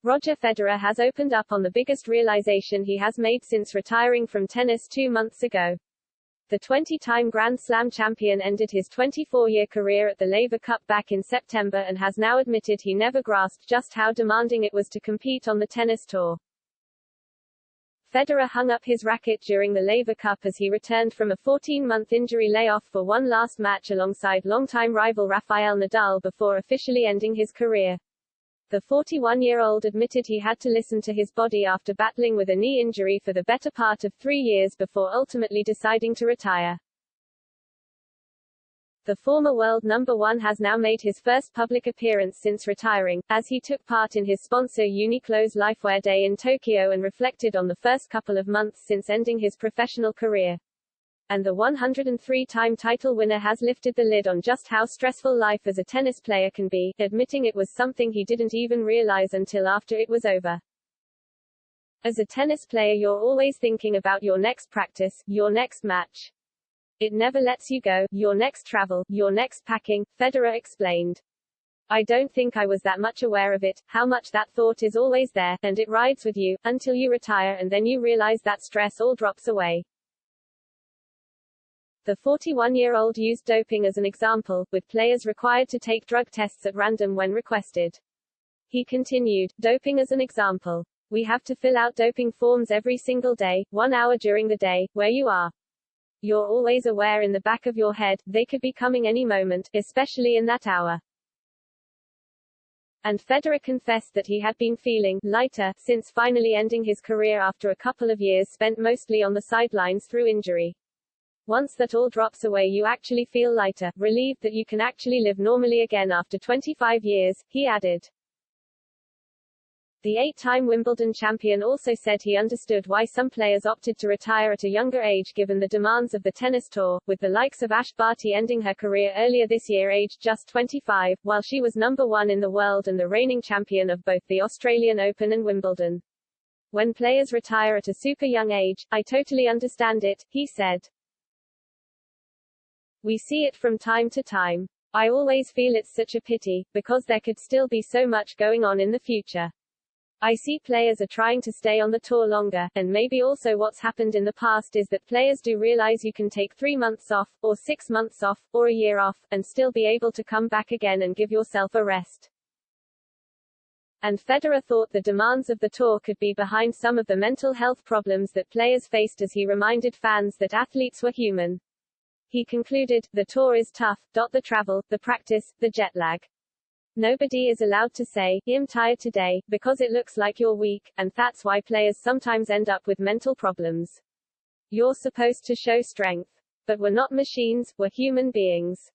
Roger Federer has opened up on the biggest realization he has made since retiring from tennis 2 months ago. The 20-time Grand Slam champion ended his 24-year career at the Laver Cup back in September and has now admitted he never grasped just how demanding it was to compete on the tennis tour. Federer hung up his racket during the Laver Cup as he returned from a 14-month injury layoff for one last match alongside longtime rival Rafael Nadal before officially ending his career. The 41-year-old admitted he had to listen to his body after battling with a knee injury for the better part of 3 years before ultimately deciding to retire. The former world number one has now made his first public appearance since retiring, as he took part in his sponsor Uniqlo's Lifewear Day in Tokyo and reflected on the first couple of months since ending his professional career. And the 103-time title winner has lifted the lid on just how stressful life as a tennis player can be, admitting it was something he didn't even realize until after it was over. As a tennis player, you're always thinking about your next practice, your next match. It never lets you go, your next travel, your next packing, Federer explained. I don't think I was that much aware of it, how much that thought is always there, and it rides with you, until you retire and then you realize that stress all drops away. The 41-year-old used doping as an example, with players required to take drug tests at random when requested. He continued, doping as an example. We have to fill out doping forms every single day, 1 hour during the day, where you are. You're always aware in the back of your head, they could be coming any moment, especially in that hour. And Federer confessed that he had been feeling lighter since finally ending his career after a couple of years spent mostly on the sidelines through injury. Once that all drops away, you actually feel lighter, relieved that you can actually live normally again after 25 years, he added. The 8-time Wimbledon champion also said he understood why some players opted to retire at a younger age given the demands of the tennis tour, with the likes of Ash Barty ending her career earlier this year aged just 25, while she was number one in the world and the reigning champion of both the Australian Open and Wimbledon. When players retire at a super young age, I totally understand it, he said. We see it from time to time. I always feel it's such a pity, because there could still be so much going on in the future. I see players are trying to stay on the tour longer, and maybe also what's happened in the past is that players do realize you can take 3 months off, or 6 months off, or a year off, and still be able to come back again and give yourself a rest. And Federer thought the demands of the tour could be behind some of the mental health problems that players faced as he reminded fans that athletes were human. He concluded, the tour is tough, the travel, the practice, the jet lag. Nobody is allowed to say, I'm tired today, because it looks like you're weak, and that's why players sometimes end up with mental problems. You're supposed to show strength. But we're not machines, we're human beings.